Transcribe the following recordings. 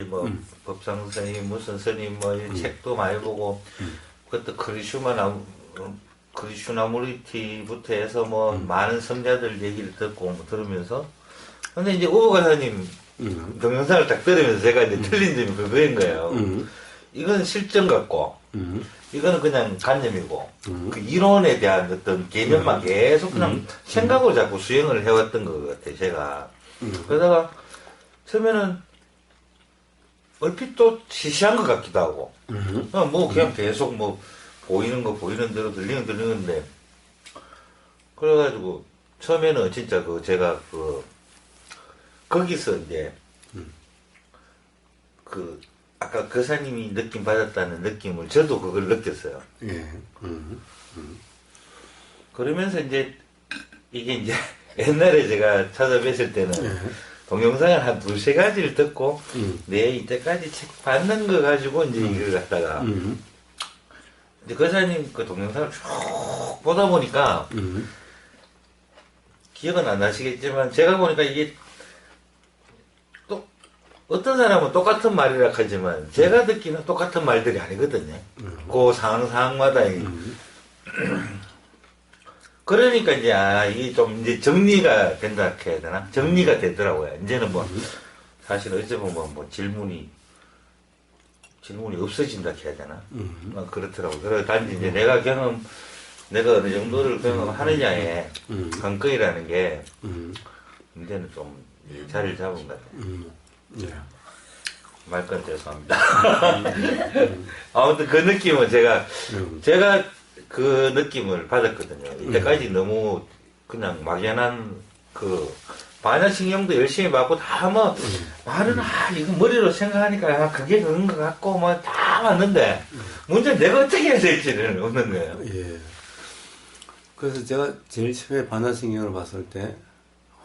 뭐 법상 스님 무슨 스님 뭐 책도 많이 보고 그것도 크리슈나무리티부터 해서 뭐 많은 성자들 얘기를 듣고 뭐 들으면서 근데 이제 오보 가사님 동영상을 딱 들으면서 제가 이제 틀린 점이 그거인 거예요. 이건 실전 같고 이거는 그냥 관념이고 그 이론에 대한 어떤 개념만 계속 그냥 생각으로 자꾸 수행을 해왔던 것 같아요. 제가 그러다가 처음에는 얼핏 또 시시한 것 같기도 하고 뭐 그냥 계속 뭐 보이는 대로 들리는 건데 그래가지고 처음에는 진짜 그 제가 거기서 이제 그 아까 거사님이 느낌 받았다는 느낌을 저도 그걸 느꼈어요. 예. 그러면서 이제 이게 이제 옛날에 제가 찾아뵀을 때는 동영상을 한 두세 가지를 듣고 내 이때까지 책 받는 거 가지고 이제 이걸 갖다가 이제 거사님 그 동영상을 쭉 보다 보니까 기억은 안 나시겠지만 제가 보니까 이게 또 어떤 사람은 똑같은 말이라 하지만 제가 듣기는 똑같은 말들이 아니거든요. 그 상황마다 그러니까 이제 이게 좀 이제 정리가 된다 해야 되나? 정리가 되더라고요. 이제는 뭐 사실 어찌 보면 뭐 질문이 없어진다 해야 되나? 그렇더라고요. 그래서 단지 이제 내가 어느 정도를 경험하느냐에 관건이라는 게 이제는 좀 자리를 잡은 것 같아요. 네. 말건 죄송합니다. 아무튼 그 느낌은 제가 그 느낌을 받았거든요. 이때까지 너무 그냥 막연한 반야신경도 열심히 받고 다 뭐 말은 이거 머리로 생각하니까 그게 그런 것 같고 뭐 다 맞는데 문제는 내가 어떻게 해야 될지는 없는 거예요. 예. 그래서 제가 제일 처음에 반야신경을 봤을 때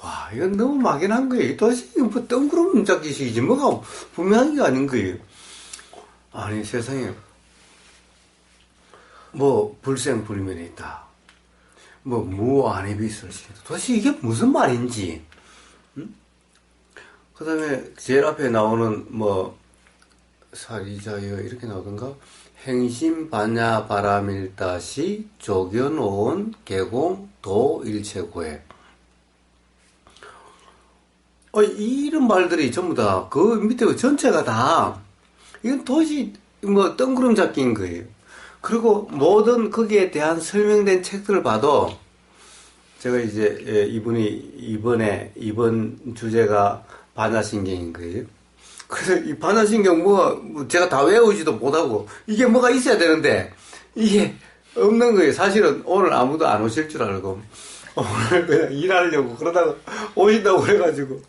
와, 이건 너무 막연한 거예요. 도대체 이거 뭐 뜬구름 잡기식이지 뭐가 분명한 게 아닌 거예요. 아니 세상에 뭐 불생불면이 있다. 뭐 무안입이 있을 수 있다. 도대체 이게 무슨 말인지. 그 다음에 제일 앞에 나오는 뭐 사리자여 이렇게 나오던가 행심반야 바라밀다시 조견온 개공 도일체고해. 이런 말들이 전부 다 그 밑에 전체가 다 이건 도저히 뭐 뜬구름 잡기인 거예요. 그리고 모든 거기에 대한 설명된 책들을 봐도 제가 이제 이번 주제가 반야신경인 거예요. 그래서 이 반야신경 뭐 제가 다 외우지도 못하고 이게 뭐가 있어야 되는데 이게 없는 거예요. 사실은 오늘 아무도 안 오실 줄 알고 오늘 그냥 일하려고 그러다가 오신다고 그래가지고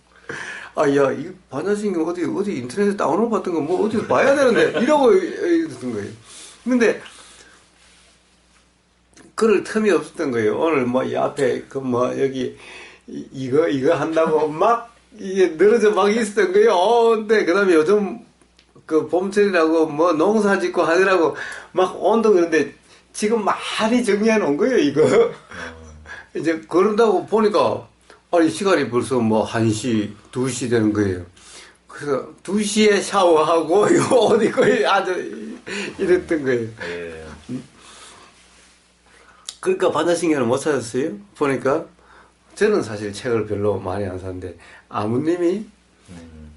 야, 이 반야신경 어디 인터넷에 다운로드 받던 거 뭐 어디서 봐야 되는데 이러고 이랬던 거예요. 근데 그럴 틈이 없었던 거예요. 오늘 뭐 이 앞에 여기 이거 한다고 막 이게 늘어져 막 있었던 거예요. 근데 그다음에 요즘 그 봄철이라고 뭐 농사 짓고 하느라고 막 온통 그런데 지금 많이 정리해 놓은 거예요, 이거. 이제 그런다고 보니까 아니 시간이 벌써 뭐 1시, 2시 되는 거예요. 그래서 2시에 샤워하고 이거 옷 입고 아주 이랬던 거예요. 예. 그러니까 반야신경을 못 찾았어요. 보니까 저는 사실 책을 별로 많이 안 사는데 아무님이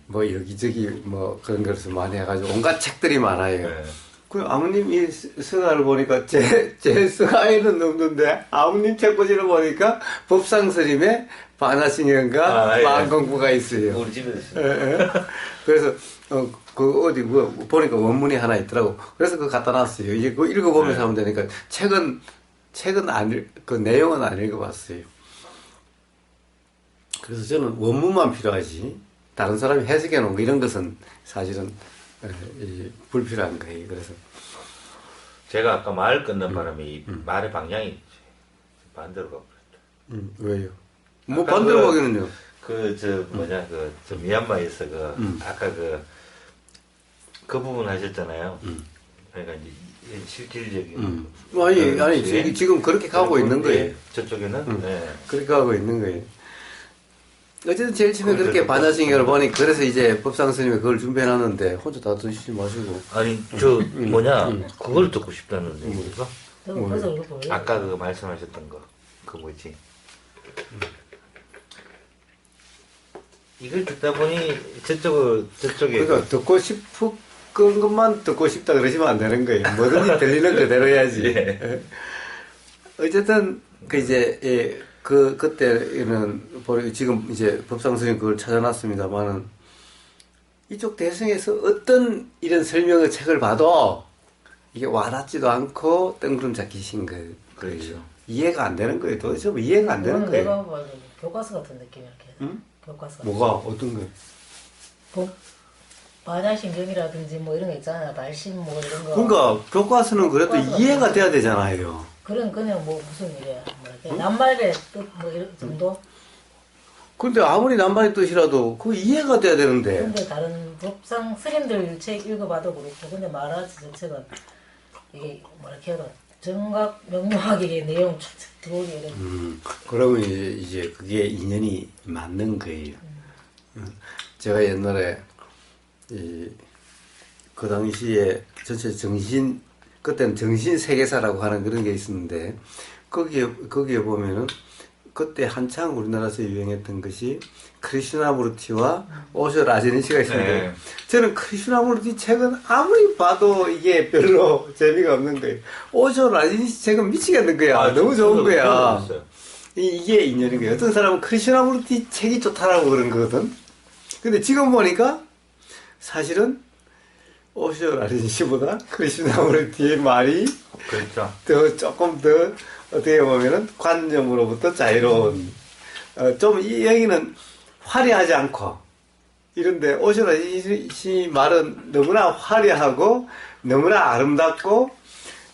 뭐 여기저기 뭐 그런 것을 많이 해가지고 온갖 책들이 많아요. 네. 그 아무님 이 서가를 보니까 제 서가에는 없는데 아무님 책꽂이를 보니까 법상스님의 반야신경과 마음공부가 있어요. 우리 집에 있어요. 예. 그래서 어디 뭐 보니까 원문이 하나 있더라고. 그래서 그거 갖다 놨어요. 이제 그거 읽어보면서 하면 되니까 책은 그 내용은 안 읽어봤어요. 그래서 저는 원문만 필요하지 다른 사람이 해석해 놓은 거 이런 것은 사실은 불필요한 거예요. 그래서 제가 아까 말 끊는 바람에 이 말의 방향이 반대로 가버렸다. 왜요? 뭐 반대로 가기는요? 저 미얀마에서 아까 그 부분 하셨잖아요. 그러니까 이제 실질적인. 아니 지금 그렇게 가고 있는 거예요. 저쪽에는? 네. 그렇게 가고 있는 거예요. 어쨌든 제일 처음에 그렇게 반야신경을 보니 그래서 이제 법상 스님이 그걸 준비해놨는데 혼자 다 드시지 마시고. 아니 그걸 듣고 싶다는 얘기가 그래서 이거 보여요. 아까 그 말씀하셨던 거 그 뭐지 이걸 듣다 보니 저쪽에 그러니까 듣고 싶은 것만 듣고 싶다 그러시면 안 되는 거예요. 뭐든지 들리는 그대로 해야지. 예. 어쨌든 그 이제 그때는 지금 이제 법상 스님 그걸 찾아놨습니다만은 이쪽 대승에서 어떤 이런 설명의 책을 봐도 이게 와닿지도 않고 뜬구름 잡히신 거예요. 그렇죠. 이해가 안 되는 거예요. 도대체 뭐 이해가 안 되는 이거는 거예요. 내가 봐도 교과서 같은 느낌이 이렇게. 응? 교과서. 뭐가 어떤 거예요? 반야신경이라든지 뭐 이런 거 있잖아요. 발심 뭐 이런 거. 그러니까 교과서는 그래도 교과서 이해가 같은 돼야 되잖아요. 그냥 뭐 무슨 일이야. 뭐 이렇게 낱말의 뜻 뭐 이런 정도. 근데 아무리 남발의 뜻이라도 그 이해가 돼야 되는데. 근데 다른 법상 스님들 책 읽어봐도 그렇고 근데 말하지 자체가 이게 뭐라 해야 되나 정각 명료하게 이게 내용 착착 들어오게 이래. 그러면 이제 그게 인연이 맞는 거예요. 제가 옛날에 그 당시에 전체 그때는 정신 세계사라고 하는 그런 게 있었는데 거기에 보면은 그때 한창 우리나라에서 유행했던 것이 크리슈나무르티와 오쇼 라제니시가 있는데 네. 저는 크리슈나무르티 책은 아무리 봐도 이게 별로 재미가 없는 거예요. 오쇼 라제니시 책은 미치겠는 거야. 너무 좋은 거야. 이게 인연인 거예요. 어떤 사람은 크리슈나무르티 책이 좋다라고 그런 거거든. 근데 지금 보니까 사실은 오쇼 라제니시보다 크리슈나무르티의 말이 그렇죠. 조금 더 어떻게 보면은 관념으로부터 자유로운 좀 이 여기는 화려하지 않고 이런데 오쇼라지 말은 너무나 화려하고 너무나 아름답고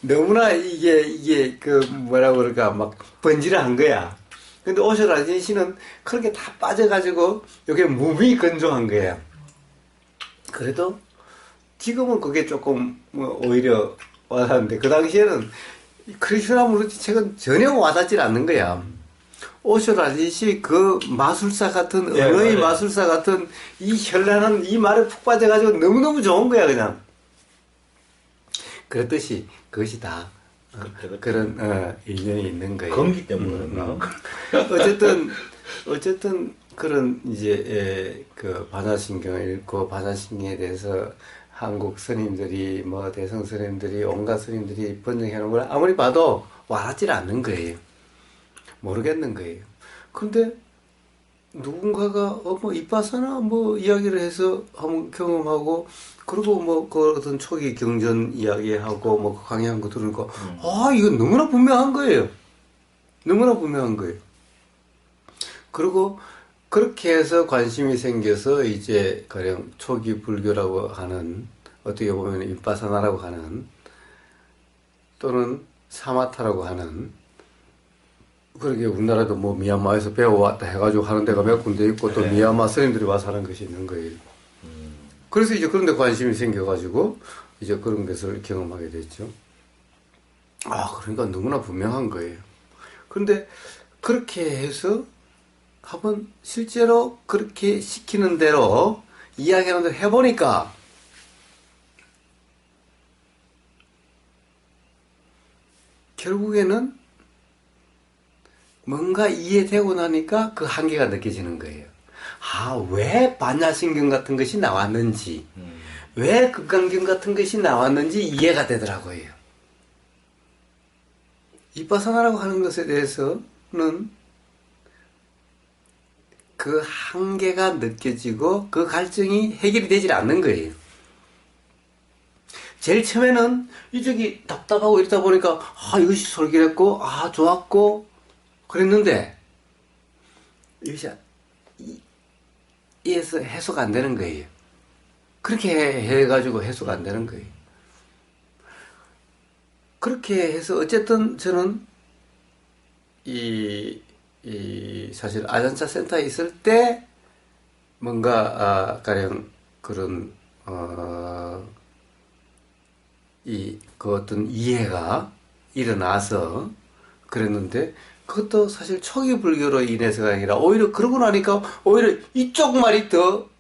너무나 이게 그 뭐라고 그럴까 막 번지르한 거야. 근데 오쇼라지 씨는 그렇게 다 빠져가지고 이게 무미건조한 거야. 그래도 지금은 그게 조금 뭐 오히려 와닿는데 그 당시에는 크리슈나무르티 책은 전혀 와닿지 않는 거야. 오쇼라지 그 마술사 같은 언어의 마술사 같은 이 현란한 이 말에 푹 빠져가지고 너무너무 좋은 거야 그냥. 그렇듯이 그것이 다 그런 인연이 있는 거예요. 검기 때문에 그런가? 어쨌든 그런 이제 그 반야신경을 읽고 반야신경에 대해서 한국 스님들이 뭐 대성 스님들이 온갖 스님들이 번역해 놓은 걸 아무리 봐도 와닿지 않는 거예요. 모르겠는 거예요. 근데 누군가가 뭐 이빠사나 뭐 이야기를 해서 한번 경험하고 그리고 뭐 그 어떤 초기 경전 이야기하고 뭐 강의한 거 들으니까 이건 너무나 분명한 거예요. 너무나 분명한 거예요. 그리고 그렇게 해서 관심이 생겨서 이제 가령 초기 불교라고 하는 어떻게 보면 윗바사나라고 하는 또는 사마타라고 하는 그렇게 우리나라도 뭐 미얀마에서 배워왔다 해가지고 하는 데가 몇 군데 있고 또 미얀마 스님들이 와서 하는 것이 있는 거예요. 그래서 이제 그런 데 관심이 생겨가지고 이제 그런 것을 경험하게 됐죠. 그러니까 너무나 분명한 거예요. 그런데 그렇게 해서 한번 실제로 그렇게 시키는 대로 이야기하는 대로 해보니까 결국에는 뭔가 이해되고 나니까 그 한계가 느껴지는 거예요. 왜 반야신경 같은 것이 나왔는지, 왜 극강경 같은 것이 나왔는지 이해가 되더라고요. 이빠사나라고 하는 것에 대해서는 그 한계가 느껴지고 그 갈증이 해결이 되질 않는 거예요. 제일 처음에는 이쪽이 답답하고 이러다 보니까 이것이 솔깃했고 좋았고 그랬는데 이것이 이에서 해소가 안 되는 거예요. 그렇게 해가지고 해소가 안 되는 거예요. 그렇게 해서 어쨌든 저는 사실 아잔차 센터에 있을 때 뭔가 가령 그런 그 어떤 이해가 일어나서 그랬는데 그것도 사실 초기 불교로 인해서가 아니라 오히려 그러고 나니까 오히려 이쪽 말이 더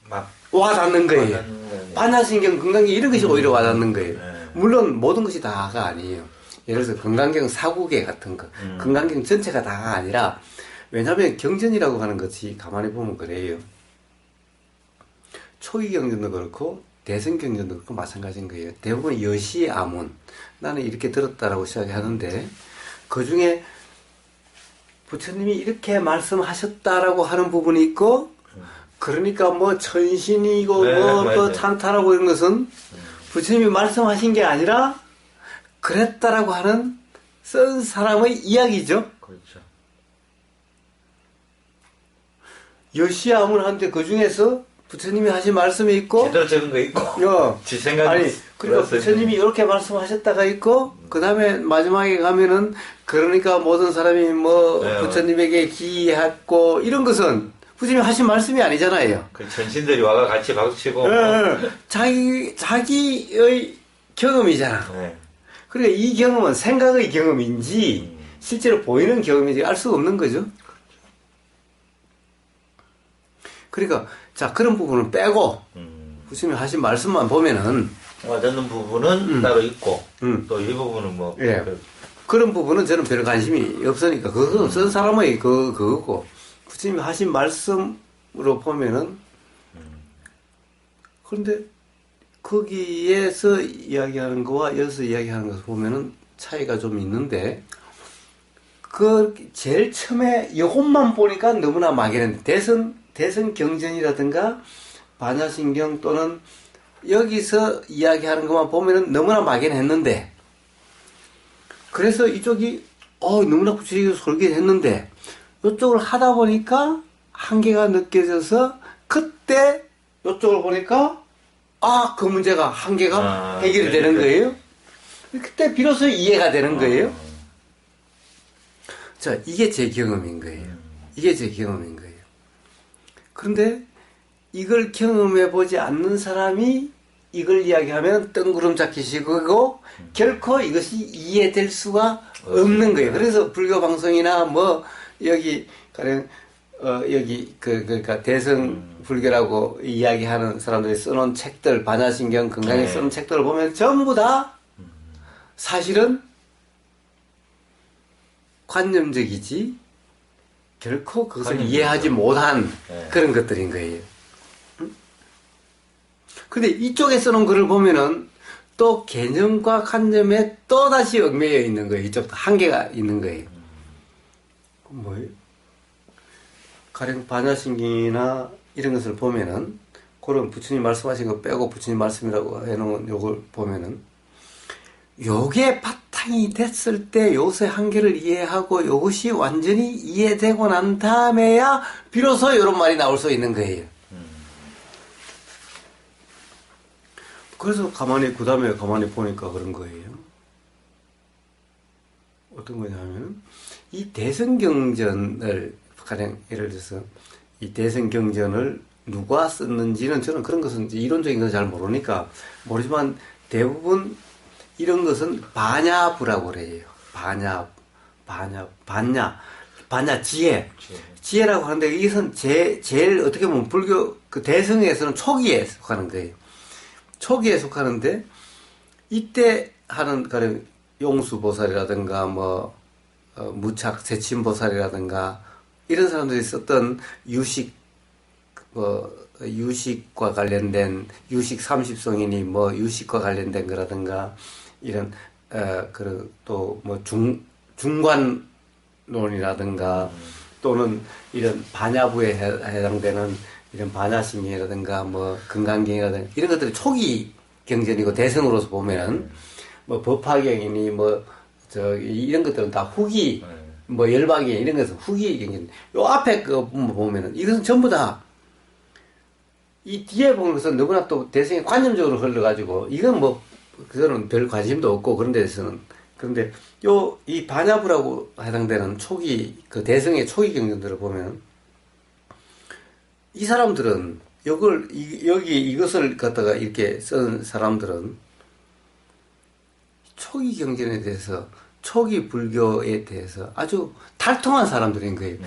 막 와닿는 거예요. 와닿는 거예요. 반야신경, 건강경 이런 것이 오히려 와닿는 거예요. 네. 물론 모든 것이 다가 아니에요. 예를 들어서 건강경 사구계 같은 거, 건강경 전체가 다가 아니라 왜냐하면 경전이라고 하는 것이 가만히 보면 그래요. 초기 경전도 그렇고 대승 경전도 그렇고 마찬가지인 거예요. 대부분 여시 아문 나는 이렇게 들었다라고 시작하는데 그 중에 부처님이 이렇게 말씀하셨다라고 하는 부분이 있고 그러니까 뭐 천신이고 네, 뭐 또 맞아요. 찬타라고 이런 것은 부처님이 말씀하신 게 아니라 그랬다라고 하는 쓴 사람의 이야기죠. 그렇죠. 여시아문한테 그 중에서 부처님이 하신 말씀이 있고 제대로 적은 거 있고 지 생각 아니 그리고 부처님이 이렇게 말씀하셨다가 있고 그 다음에 마지막에 가면은 그러니까 모든 사람이 뭐 네, 부처님에게 기했고 이런 것은 부처님이 하신 말씀이 아니잖아요. 그 전신들이 와가 같이 박수치고 자기의 경험이잖아. 네. 그러니까 이 경험은 생각의 경험인지 실제로 보이는 경험인지 알 수가 없는 거죠. 그러니까 자 그런 부분을 빼고 부처님이 하신 말씀만 보면은 와닿는 부분은 따로 있고 또 이 부분은 뭐 예. 그런 부분은 저는 별 관심이 없으니까 그건 쓴 사람의 그거고 부처님이 하신 말씀으로 보면은 그런데 거기에서 이야기하는 거와 여기서 이야기하는 것을 보면은 차이가 좀 있는데 그 제일 처음에 이것만 보니까 너무나 막연한 대선 경전이라든가 반야신경 또는 여기서 이야기하는 것만 보면은 너무나 막연했는데 그래서 이쪽이 너무나 구체적으로 설계했는데 이쪽을 하다 보니까 한계가 느껴져서 그때 이쪽을 보니까 그 문제가 한계가 해결이 되는 거예요. 그때 비로소 이해가 되는 거예요. 자, 이게 제 경험인 거예요. 이게 제 경험인 거예요. 그런데 이걸 경험해 보지 않는 사람이 이걸 이야기하면 뜬구름 잡히시고 결코 이것이 이해될 수가 없는 거예요. 그래서 불교 방송이나 뭐 여기 가령 여기 그러니까 대승 불교라고 이야기하는 사람들이 써놓은 책들 반야신경 건강에 써놓은 책들을 보면 전부 다 사실은 관념적이지 결코 그것을 이해하지 못한 그런 것들인 거예요. 근데 이쪽에 써놓은 글을 보면은 또 개념과 관념에 또다시 얽매여 있는 거예요. 이쪽도 한계가 있는 거예요. 뭐예요? 가령 반야신경이나 이런 것을 보면은 그런 부처님 말씀하신 거 빼고 부처님 말씀이라고 해놓은 요걸 보면은 요게 바탕이 됐을 때 요새 한계를 이해하고 요것이 완전히 이해되고 난 다음에야 비로소 이런 말이 나올 수 있는 거예요. 그래서 그 다음에 가만히 보니까 그런 거예요. 어떤 거냐면 이 대승경전을 가령 예를 들어서 이 대승경전을 누가 썼는지는 저는 그런 것은 이제 이론적인 건 잘 모르니까 모르지만 대부분 이런 것은 반야부라고 그래요. 반야 지혜라고 하는데 이것은 제일 어떻게 보면 불교 그 대승에서는 초기에 속하는 거예요. 초기에 속하는데 이때 하는 가령 용수보살이라든가 뭐 무착 세친보살이라든가 이런 사람들이 썼던 유식과 관련된 유식 30송이니 뭐 유식과 관련된 거라든가 이런 또 뭐 중관론이라든가 또는 이런 반야부에 해당되는 이런 반야신경이라든가 뭐 건강경이라든가 이런 것들이 초기 경전이고 대승으로서 보면은 뭐 법화경이니 뭐 이런 것들은 다 후기 뭐 열박경 이런 것은 후기 경전. 요 앞에 그 보면은 이것은 전부 다 이 뒤에 보는 것은 너무나 또 대승에 관념적으로 흘러가지고 이건 뭐 그거는 별 관심도 없고 그런 데서는 그런데 이 반야부라고 해당되는 초기 그 대승의 초기 경전들을 보면 이 사람들은 이것을 갖다가 이렇게 쓴 사람들은 초기 경전에 대해서 초기 불교에 대해서 아주 탈통한 사람들인 거예요.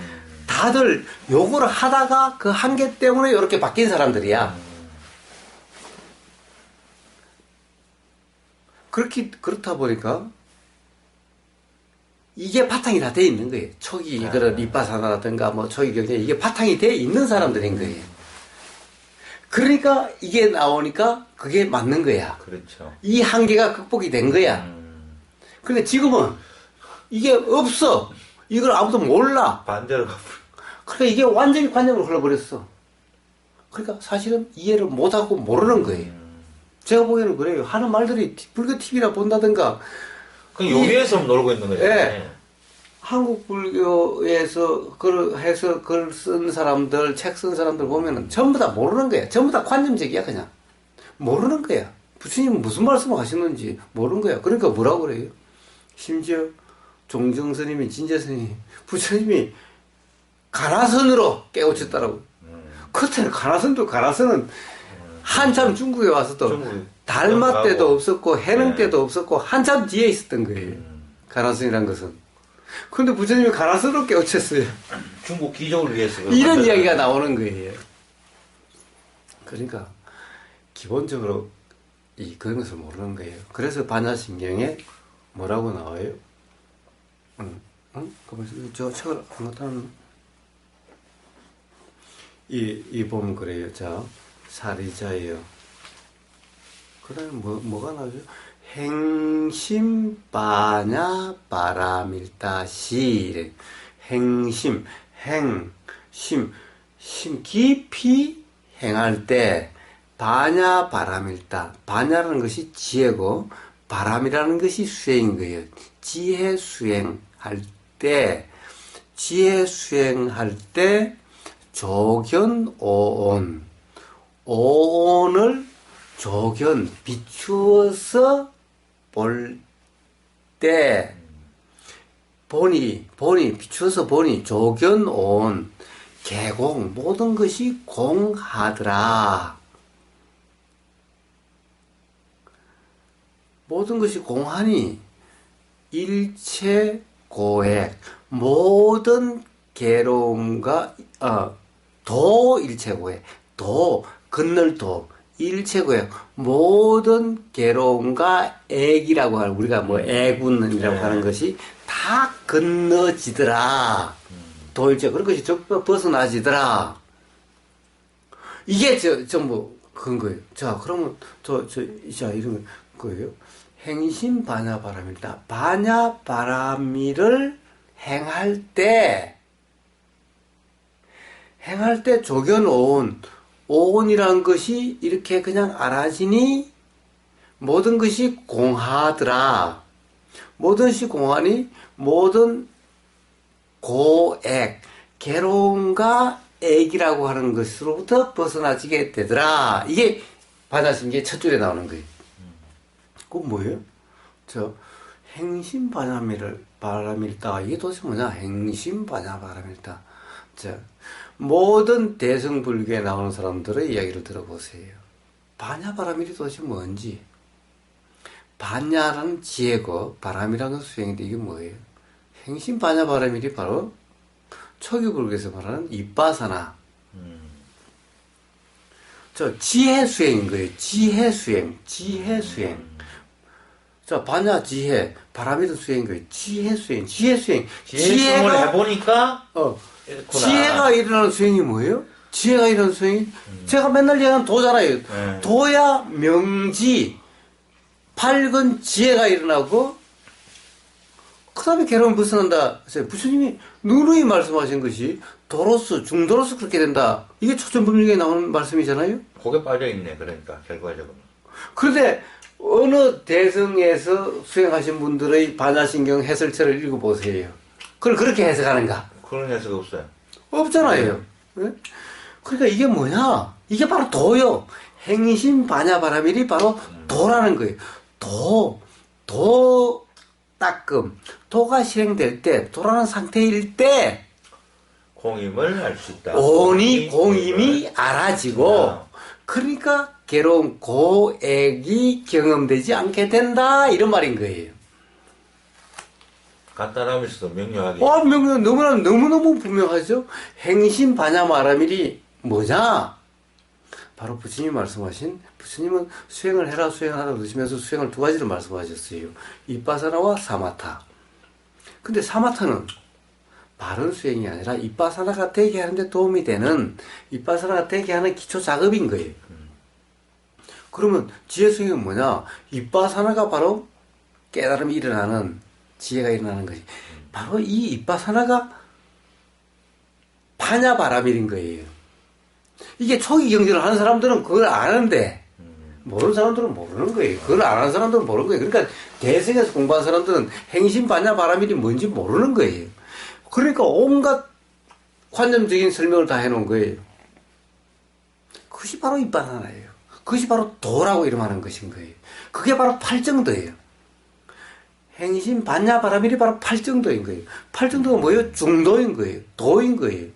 다들 요구를 하다가 그 한계 때문에 이렇게 바뀐 사람들이야. 그렇다 보니까 이게 바탕이 다 돼 있는 거예요. 초기 그런 립바사나라든가 뭐 초기 경제 이게 바탕이 돼 있는 사람들인 거예요. 그러니까 이게 나오니까 그게 맞는 거야. 그렇죠. 이 한계가 극복이 된 거야. 근데 지금은 이게 없어. 이걸 아무도 몰라. 반대로 그러니까 이게 완전히 관념으로 흘러버렸어. 그러니까 사실은 이해를 못하고 모르는 거예요. 제가 보기에는 그래요. 하는 말들이 불교 TV나 본다든가. 그 여기에서 놀고 있는 거죠. 예. 한국 불교에서 해서 글 쓴 사람들, 책 쓴 사람들 보면은 전부 다 모르는 거야. 전부 다 관념적이야, 그냥. 모르는 거야. 부처님은 무슨 말씀을 하시는지 모르는 거야. 그러니까 뭐라고 그래요? 심지어 종정 스님이, 진재 스님이, 부처님이 가나선으로 깨우쳤다라고. 그때는 가나선은 한참 중국에 와서 또 달마 때도 없었고 해능 때도 없었고 한참 뒤에 있었던 거예요. 가나선이란 것은. 그런데 부처님이 가나선으로 깨우쳤어요. 중국 기족을 위해서. 이런 이야기가 나오는 거예요. 그러니까 기본적으로 그런 것을 모르는 거예요. 그래서 반야심경에 뭐라고 나와요? 저 책을 안 갖다 놨나? 이 보면 그래요. 자, 사리자예요. 그 다음에 뭐가 나오죠? 행심 바냐 바라밀다시. 행심, 심 깊이 행할 때 바냐 바람일다. 바냐라는 것이 지혜고 바람이라는 것이 수행인 거예요. 지혜 수행할 때 조견 오온, 오온을 조견 비추어서 볼 때 보니 비추어서 보니 조견 오온 개공 모든 것이 공하더라. 모든 것이 공하니 일체 고액 모든 괴로움과 도 일체고액 도 건널 도 일체고액 모든 괴로움과 액이라고 하는 우리가 뭐 애군이라고 하는 것이 다 건너지더라. 도일체 그런 것이 벗어나지더라. 이게 전부 그런 거예요. 자 그러면 자 이런 거예요. 행심 반야바람이다. 반야바람이를 행할 때 조견 오온이란 것이 이렇게 그냥 알아지니 모든 것이 공하더라. 모든 것이 공하니 모든 고액 괴로움과 액이라고 하는 것으로부터 벗어나지게 되더라. 이게 반야심경의 첫 줄에 나오는 거예요. 그건 뭐예요? 행심 바람일다. 이게 도대체 뭐냐? 행심 바람일다. 모든 대승불교에 나오는 사람들의 이야기를 들어보세요. 반야바람일이 도대체 뭔지. 반야라는 지혜고 바람이라는 수행인데 이게 뭐예요? 행심 반야바람일이 바로 초기불교에서 말하는 이빠사나. 지혜 수행인 거예요. 지혜 수행. 반야 지혜, 바람이든 수행인 거예요. 지혜 수행. 지혜를 해보니까 지혜가 일어나는 수행이 뭐예요? 지혜가 일어나는 수행이 제가 맨날 얘기하는 도잖아요. 도야 명지 밝은 지혜가 일어나고 그 다음에 괴로움 벗어난다. 부처님이 누누이 말씀하신 것이 도로서 중도로서 그렇게 된다. 이게 초전법률에 나오는 말씀이잖아요. 거기에 빠져있네. 그러니까 결과적으로. 그런데 어느 대승에서 수행하신 분들의 반야심경 해설체를 읽어보세요. 그걸 그렇게 해석하는가? 그런 해석 없어요. 없잖아요. 네? 그러니까 이게 뭐냐? 이게 바로 도요. 행심 반야바람일이 바로 도라는 거예요. 도 따끔. 도가 실행될 때, 도라는 상태일 때, 공임을 알 수 있다. 온이 공임이 알아지고, 그러니까 괴로운 고액이 경험되지 않게 된다. 이런 말인 거예요. 간단하면서도 명료하게. 너무너무 분명하죠. 행신 반야 마라밀이 뭐냐? 바로 부처님이 말씀하신, 부처님은 수행을 해라 수행하라 그러시면서 수행을 두 가지를 말씀하셨어요. 이빠사나와 사마타. 근데 사마타는 바른 수행이 아니라 이빠사나가 되게 하는데 도움이 되는, 이빠사나가 되게 하는 기초 작업인 거예요. 그러면 지혜 수행은 뭐냐? 이빠사나가 바로 깨달음이 일어나는, 지혜가 일어나는 것이 바로 이 이빠사나가 파냐바라밀인 거예요. 이게 초기 경전을 하는 사람들은 그걸 아는데 모르는 사람들은 모르는 거예요. 그걸 안 하는 사람들은 모르는 거예요. 그러니까 대승에서 공부한 사람들은 행신 파냐바라밀이 뭔지 모르는 거예요. 그러니까 온갖 관념적인 설명을 다 해놓은 거예요. 그것이 바로 이빠사나예요. 그것이 바로 도라고 이름하는 것인 거예요. 그게 바로 팔정도예요. 행신 반야바라밀이 바로 팔정도인 거예요. 팔정도가 뭐예요? 중도인 거예요. 도인 거예요.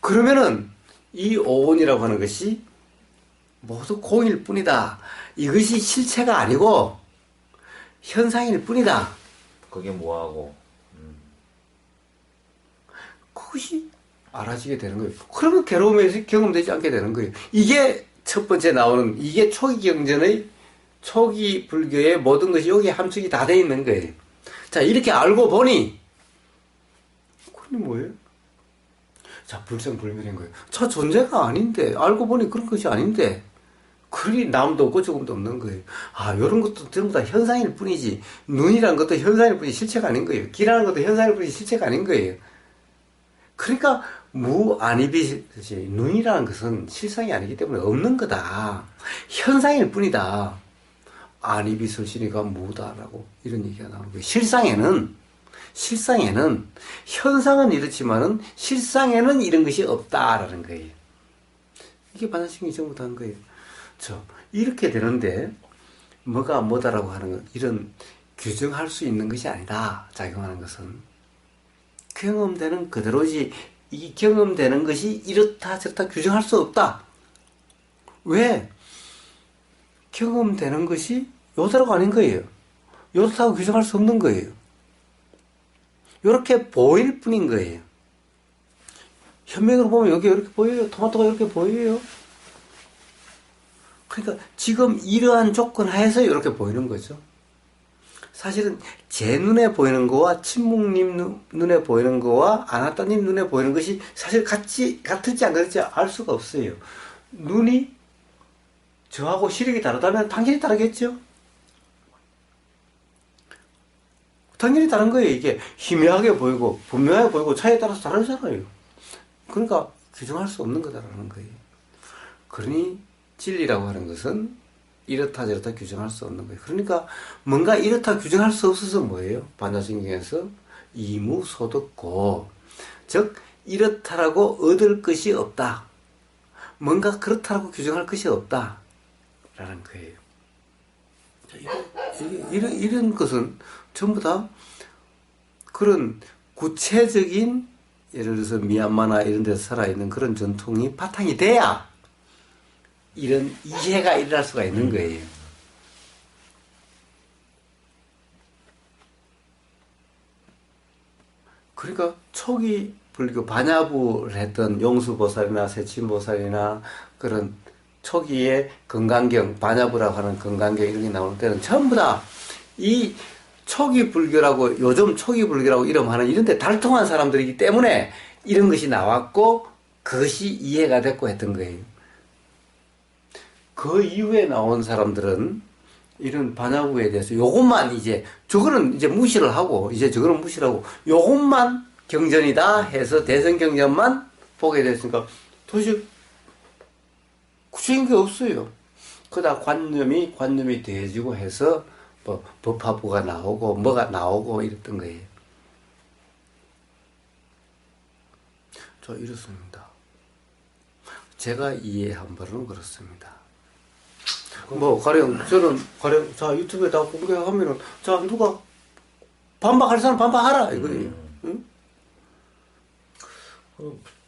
그러면은 이 오온이라고 하는 것이 모두 공일 뿐이다. 이것이 실체가 아니고 현상일 뿐이다. 그게 뭐하고. 그것이 알아지게 되는 거예요. 그러면 괴로움에서 경험되지 않게 되는 거예요. 이게 첫 번째 나오는, 이게 초기 경전의, 초기 불교의 모든 것이 여기에 함축이 다 되어 있는 거예요. 자, 이렇게 알고 보니, 그게 뭐예요? 자, 불생불멸인 거예요. 저 존재가 아닌데, 알고 보니 그런 것이 아닌데, 그리 남도 없고 조금도 없는 거예요. 아, 이런 것도 전부 다 현상일 뿐이지, 눈이라는 것도 현상일 뿐이지 실체가 아닌 거예요. 귀라는 것도 현상일 뿐이지 실체가 아닌 거예요. 그러니까 무아니비시, 눈이라는 것은 실상이 아니기 때문에 없는 거다. 현상일 뿐이다. 아니비설신이가 무다라고 이런 얘기가 나오는 거예요. 실상에는 현상은 이렇지만은 실상에는 이런 것이 없다라는 거예요. 이게 반야신경이 전부 다 한 거예요. 이렇게 되는데 뭐가 뭐다라고 하는 건 이런 규정할 수 있는 것이 아니다. 작용하는 것은 경험되는 그대로지, 이 경험되는 것이 이렇다 저렇다 규정할 수 없다. 왜? 경험되는 것이 요대로가 아닌 거예요. 요렇다고 규정할 수 없는 거예요. 요렇게 보일 뿐인 거예요. 현명으로 보면 여기 이렇게 보여요. 토마토가 이렇게 보여요. 그러니까 지금 이러한 조건 하에서 이렇게 보이는 거죠. 사실은 제 눈에 보이는 거와 친묵님 눈에 보이는 거와 아나따님 눈에 보이는 것이 사실 같을지 안 같을지 알 수가 없어요. 눈이 저하고 시력이 다르다면 당연히 다르겠죠. 당연히 다른 거예요. 이게 희미하게 보이고 분명하게 보이고 차이에 따라서 다르잖아요. 그러니까 규정할 수 없는 거다라는 거예요. 그러니 진리라고 하는 것은 이렇다 저렇다 규정할 수 없는 거예요. 그러니까 뭔가 이렇다 규정할 수 없어서 뭐예요? 반야신경에서 이무소득고, 즉 이렇다라고 얻을 것이 없다. 뭔가 그렇다라고 규정할 것이 없다 라는 거예요. 이런 것은 전부 다 그런 구체적인, 예를 들어서 미얀마나 이런 데서 살아있는 그런 전통이 바탕이 돼야 이런 이해가 일어날 수가 있는 거예요. 그러니까 초기 불교 반야부를 했던 용수보살이나 세친보살이나 그런 초기의 건강경, 반야부라고 하는 건강경 이런 게 나오는 때는 전부 다 이 초기 불교라고, 요즘 초기 불교라고 이름하는 이런 데 달통한 사람들이기 때문에 이런 것이 나왔고 그것이 이해가 됐고 했던 거예요. 그 이후에 나온 사람들은 이런 반야부에 대해서 요것만 이제, 저거는 이제 무시를 하고, 이제 저거는 무시를 하고, 요것만 경전이다 해서 대성경전만 보게 됐으니까 도대체 구체적인 게 없어요. 그러다 관념이 더해지고 해서 뭐 법화부가 나오고 뭐가 나오고 이랬던 거예요. 이렇습니다. 제가 이해한 바로는 그렇습니다. 가령 자 유튜브에다 공개하면은 자 누가 반박할 사람 반박하라 이거예요. 응?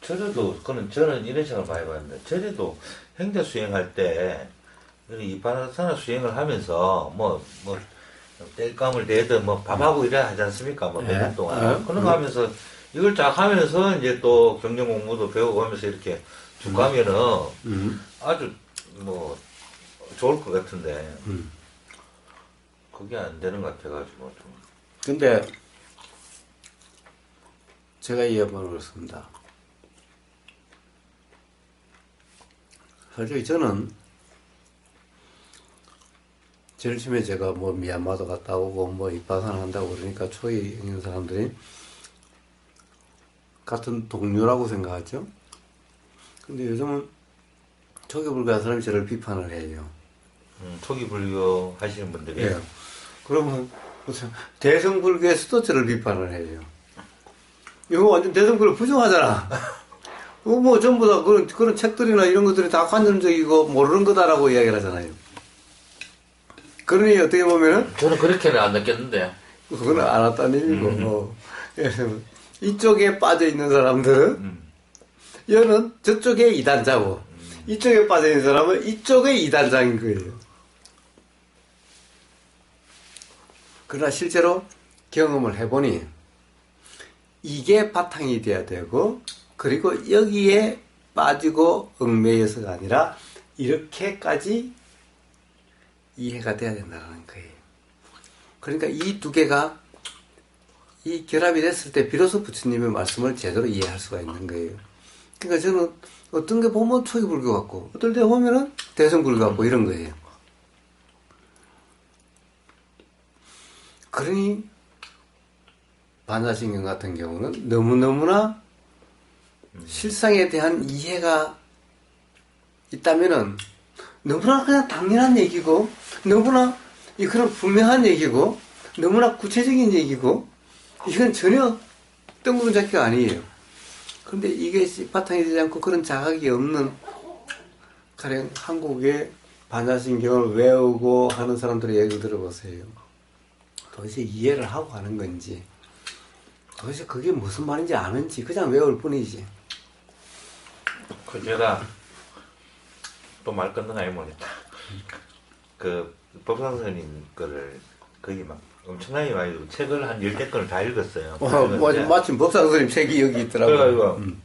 저는 이런 생각을 많이 봤는데, 저래도 행자 수행할 때, 이 바나사나 수행을 하면서, 땔감을 대든 뭐 밥하고 이래야 하지 않습니까? 뭐 몇 네. 년 동안. 그런 거 하면서 이걸 쫙 하면서 이제 또 경영 공부도 배우고 하면서 이렇게 쭉 가면은 아주 뭐 좋을 것 같은데 그게 안 되는 것 같아가지고 좀. 근데 제가 이 한번 그렇습니다. 솔직히 저는 제일 처음에 제가 뭐 미얀마도 갔다 오고 뭐 입바산 한다고 그러니까 초이 있는 사람들이 같은 동료라고 생각하죠. 근데 요즘은 초기 불교한 사람이 저를 비판을 해요. 초기 불교 하시는 분들이 예. 그러면 무슨 대성불교에서도 저를 비판을 해요. 이거 완전 대성불교 부정하잖아. 뭐 전부 다 그런 책들이나 이런 것들이 다 관념적이고 모르는 거다라고 이야기를 하잖아요. 그러니 어떻게 보면은 저는 그렇게는 안 느꼈는데. 그건 알았다는 얘기고 그래서 이쪽에 빠져 있는 사람들은 얘는 저쪽에 이단자고 이쪽에 빠져 있는 사람은 이쪽에 이단자인 거예요. 그러나 실제로 경험을 해보니 이게 바탕이 돼야 되고 그리고 여기에 빠지고 얽매여서가 아니라 이렇게까지 이해가 돼야 된다는 거예요. 그러니까 이 두 개가 이 결합이 됐을 때 비로소 부처님의 말씀을 제대로 이해할 수가 있는 거예요. 그러니까 저는 어떤 게 보면 초기 불교 같고 어떨 때 보면은 대성 불교 같고 이런 거예요. 그러니 반야신경 같은 경우는 너무너무나 실상에 대한 이해가 있다면은 너무나 그냥 당연한 얘기고 너무나 그런 분명한 얘기고 너무나 구체적인 얘기고 이건 전혀 뜬구름잡기가 아니에요. 그런데 이게 바탕이 되지 않고 그런 자각이 없는 가령 한국의 반야신경을 외우고 하는 사람들의 얘기를 들어보세요. 도대체 이해를 하고 하는 건지 도대체 그게 무슨 말인지 아는지 그냥 외울 뿐이지. 그 제가 또 말 끊는 거 아니모르겠다. 그 법상 스님 거를 거의 막 엄청나게 많이 읽고 책을 한 10개 다 읽었어요. 마침 법상 스님 책이 여기 있더라고요. 그래가지고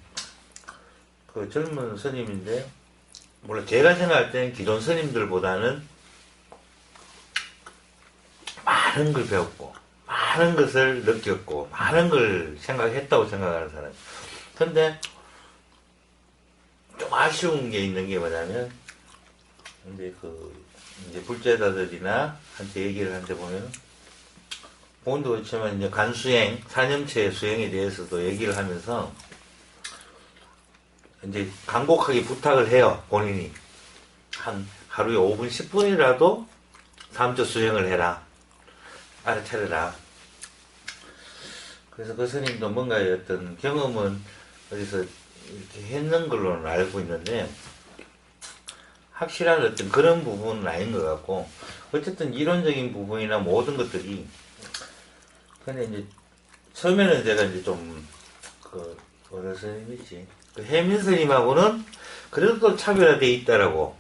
그 젊은 스님인데 물론 제가 생각할 때는 기존 스님들보다는 많은 걸 배웠고 많은 것을 느꼈고 많은 걸 생각했다고 생각하는 사람. 근데 좀 아쉬운 게 있는 게 뭐냐면 이제 불제자들이나 한테 얘기를 한테 보면 본인도 그렇지만 이제 간수행, 사념체 수행에 대해서도 얘기를 하면서 이제 간곡하게 부탁을 해요. 본인이 한 하루에 5분, 10분이라도 삼조 수행을 해라. 알아차려라. 그래서 그 스님도 뭔가의 어떤 경험은 어디서 이렇게 했는 걸로는 알고 있는데 확실한 어떤 그런 부분은 아닌 것 같고 어쨌든 이론적인 부분이나 모든 것들이 근데 이제 처음에는 제가 이제 좀 어느 스님이지 그 해민 스님하고는 그래도 또 차별화돼 있다라고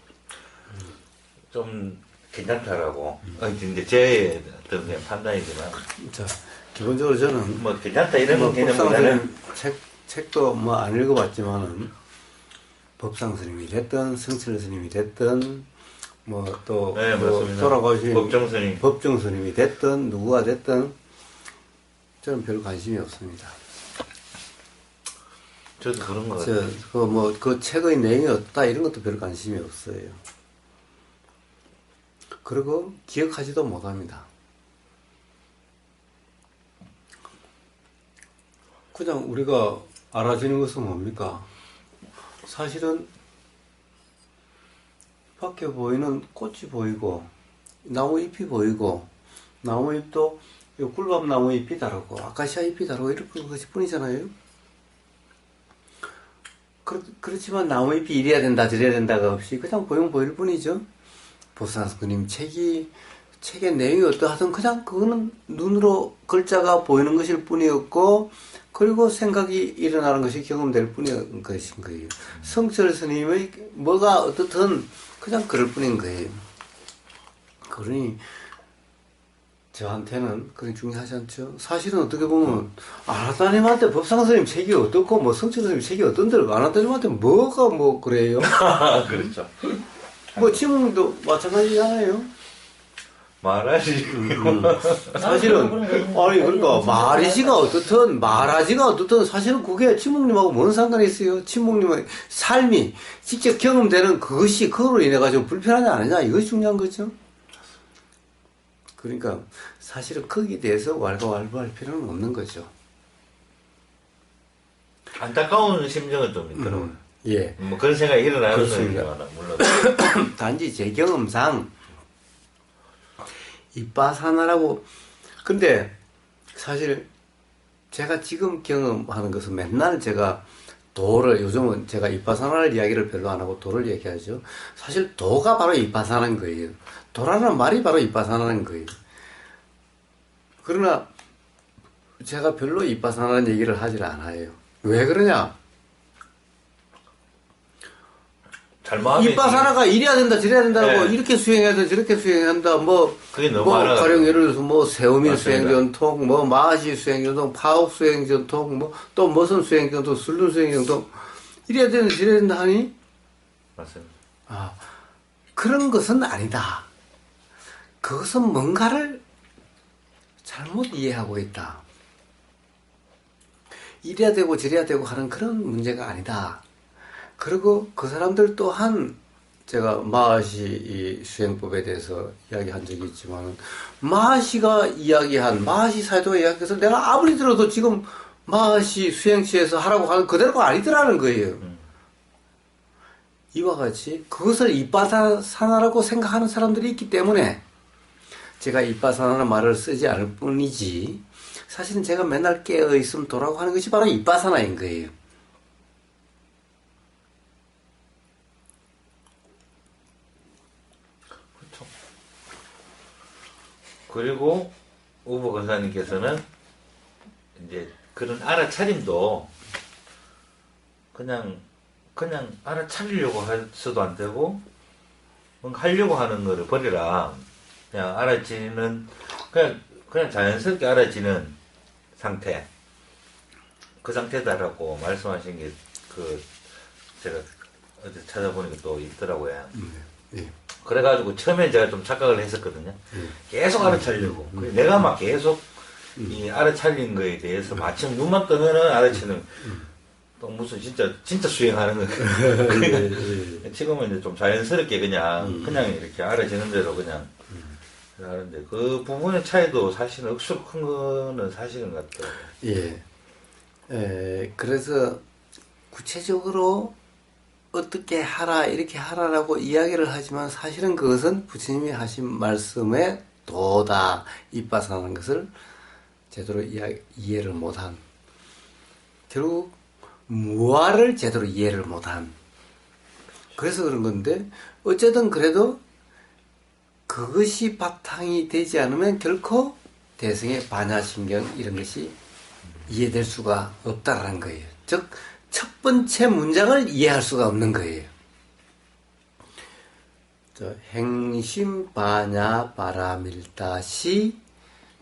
좀 괜찮다라고 이제 제 어떤 그냥 판단이지만 자, 기본적으로 저는 뭐 괜찮다 이런 개념보다는 책도 뭐 안 읽어봤지만은 법상 스님이 됐든 성철 스님이 됐든 뭐 또 네, 맞습니다. 돌아가신 법정 스님. 스님이 됐든 누구가 됐든 저는 별 관심이 없습니다. 저도 그런 거 같아요. 그 책의 내용이 어떻다 이런 것도 별 관심이 없어요. 그리고 기억하지도 못합니다. 그냥 우리가 알아지는 것은 뭡니까? 사실은 밖에 보이는 꽃이 보이고 나무 잎이 보이고 나무 잎도 꿀밤 나무 잎이 다르고 아카시아 잎이 다르고 이렇게 것이 뿐이잖아요. 그렇지만 나무 잎이 이래야 된다 저래야 된다가 없이 그냥 보이면 보일 뿐이죠. 보살스님 책의 내용이 어떠하든 그냥 그거는 눈으로 글자가 보이는 것일 뿐이었고 그리고 생각이 일어나는 것이 경험될 뿐인 것인 거예요. 성철 스님의 뭐가 어떻든 그냥 그럴 뿐인 거예요. 그러니 저한테는 그런 중요하지 않죠. 사실은 어떻게 보면 아나타님한테 법상 선생님 책이 어떻고 뭐 성철 선생님 책이 어떤데 아나타님한테 뭐가 뭐 그래요? 그렇죠. 뭐 지금도 마찬가지잖아요. 말하지. 사실은 아니 그러니까 말하지가 어떻든 사실은 그게 친목님하고 뭔 상관이 있어요? 친목님의 삶이 직접 경험되는 그것이 그거로 인해 가지고 불편하지 않느냐 이것이 중요한 거죠. 그러니까 사실은 거기에 대해서 왈가왈부할 필요는 없는 거죠. 안타까운 심정은 좀 있더라고요. 예. 뭐 그런 생각이 일어나는 그렇습니다. 거지만 물론. 단지 제 경험상 이빠사나라고 근데 사실 제가 지금 경험하는 것은 맨날 제가 도를 요즘은 제가 이빠사나를 이야기를 별로 안 하고 도를 얘기하죠. 사실 도가 바로 이빠사나인 거예요. 도라는 말이 바로 이빠사나인 거예요. 그러나 제가 별로 이빠사나는 얘기를 하질 않아요. 왜 그러냐? 이빠사나가 이래야 된다 저래야 된다고 네. 이렇게 수행해야 된다 저렇게 수행해야 된다 뭐 그게 너무 뭐 많아가지고. 가령 예를 들어서 뭐 세우민 맞습니다. 수행전통 뭐 마하시 수행전통 파옥 수행전통 뭐 또 무슨 수행전통 술륜 수행전통 이래야 된다 저래야 된다 하니 맞습니다. 아 그런 것은 아니다. 그것은 뭔가를 잘못 이해하고 있다. 이래야 되고 저래야 되고 하는 그런 문제가 아니다. 그리고 그 사람들 또한 제가 마하시 이 수행법에 대해서 이야기한 적이 있지만 마하시가 이야기한 마하시 사이도가 이야기해서 내가 아무리 들어도 지금 마하시 수행치에서 하라고 하는 그대로가 아니더라는 거예요. 이와 같이 그것을 이빠사나라고 생각하는 사람들이 있기 때문에 제가 이빠사나라는 말을 쓰지 않을 뿐이지 사실은 제가 맨날 깨어있음 도라고 하는 것이 바로 이빠사나인 거예요. 그렇죠. 그리고 우보 권사님께서는 이제 그런 알아차림도 그냥 알아차리려고 해서도 안 되고 뭔가 하려고 하는 거를 버리라. 그냥 알아지는 그냥 자연스럽게 알아지는 상태. 그 상태다라고 말씀하신 게 제가 어제 찾아보니까 또 있더라고요. 예. 그래가지고 처음에 제가 좀 착각을 했었거든요. 계속 알아차리려고. 내가 막 계속 이 알아차린 거에 대해서 마침 눈만 뜨면은 알아채는 또 무슨 진짜 수행하는 거예요. 지금은 이제 좀 자연스럽게 그냥 이렇게 알아지는 대로 그냥 하는데 그 부분의 차이도 사실은 억수로 큰 거는 사실인 것 같아요. 예. 그래서 구체적으로 어떻게 하라 이렇게 하라라고 이야기를 하지만 사실은 그것은 부처님이 하신 말씀에 도다 이빠사라는 것을 제대로 이해를 못한 결국 무아를 제대로 이해를 못한 그래서 그런 건데 어쨌든 그래도 그것이 바탕이 되지 않으면 결코 대승의 반야신경 이런 것이 이해될 수가 없다라는 거예요. 즉 첫 번째 문장을 이해할 수가 없는 거예요. 행심반야 바라밀다시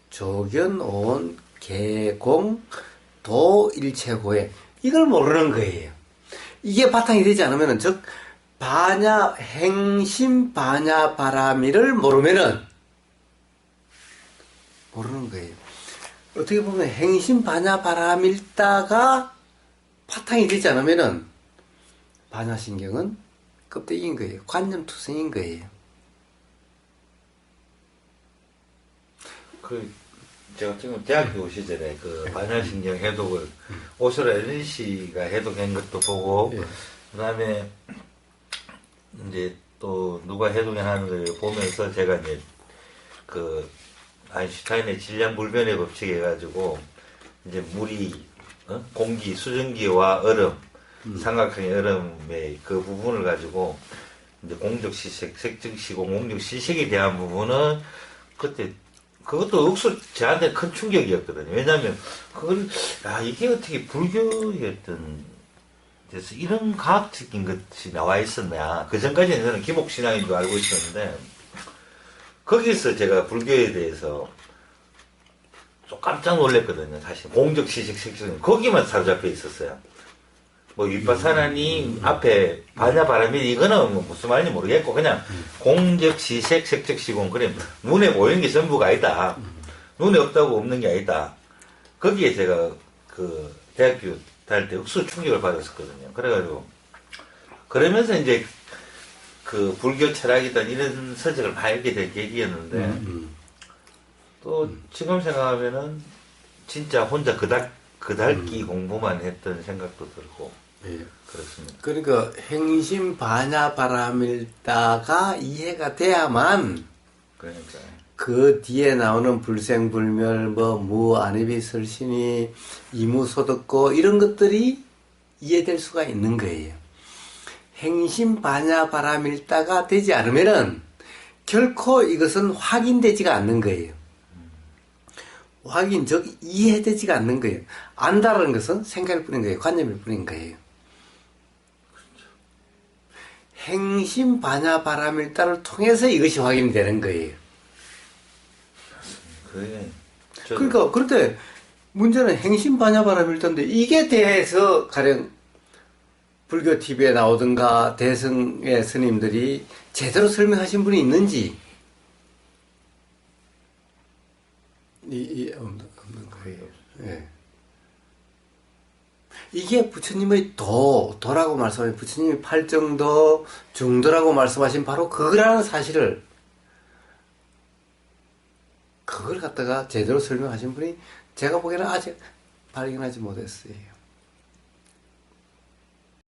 조견온 개공 도일체고에 이걸 모르는 거예요. 이게 바탕이 되지 않으면 즉 반야 행심 반야 바라미를 모르면은 모르는 거예요. 어떻게 보면 행심 반야 바라밀다가 바탕이 되지 않으면은 반야신경은 껍데기인 거예요. 관념투성인 거예요. 제가 지금 대학교 시절에 반야신경 해독을 오소라 NC가 해독한 것도 보고 그다음에 이제 또 누가 해독하는 걸 보면서 제가 이제 아인슈타인의 질량불변의 법칙 해가지고 이제 물이 공기, 수증기와 얼음, 삼각형의 얼음의 그 부분을 가지고 이제 공적시색, 색증시공, 공적시색에 대한 부분은 그것도 억수로 저한테 큰 충격이었거든요. 왜냐하면 이게 어떻게 불교의 그래서 이런 과학적인 것이 나와 있었냐. 그 전까지는 저는 기복신앙인 줄 알고 있었는데 거기서 제가 불교에 대해서 좀 깜짝 놀랐거든요. 사실 공적 시식 식중 거기만 사로잡혀 있었어요. 뭐 윗바사나니 앞에 반야바람이 이거는 뭐 무슨 말인지 모르겠고 그냥 공적 시색 색적 시공 그래 눈에 보이는 게 전부가 아니다. 눈에 없다고 없는 게 아니다. 거기에 제가 그 대학교 다닐 때 흑수 충격을 받았었거든요. 그래가지고 그러면서 이제 그 불교 철학이든 이런 서적을 많이 읽게 될 계기였는데 또 지금 생각하면은 진짜 혼자 그달기 공부만 했던 생각도 들고 예. 그렇습니다. 그러니까 행심 반야 바람일다가 이해가 돼야만 그러니까 그 뒤에 나오는 불생불멸 뭐 무아니비 설신이 이무소득고 이런 것들이 이해될 수가 있는 거예요. 행심 반야 바람일다가 되지 않으면은 결코 이것은 확인되지가 않는 거예요. 확인, 즉 이해되지가 않는 거예요. 안다라는 것은 생각일 뿐인 거예요. 관념일 뿐인 거예요. 행심 반야 바람일다를 통해서 이것이 확인되는 거예요. 그게 그러니까 그런데 문제는 행심 반야 바람일다인데 이게 대해서 가령 불교 TV에 나오든가 대승의 스님들이 제대로 설명하신 분이 있는지 없는 거예요. 예. 이게 부처님의 도라고 말씀하신 부처님이 팔정도 중도라고 말씀하신 바로 그거라는 사실을 그걸 갖다가 제대로 설명하신 분이 제가 보기에는 아직 발견하지 못했어요.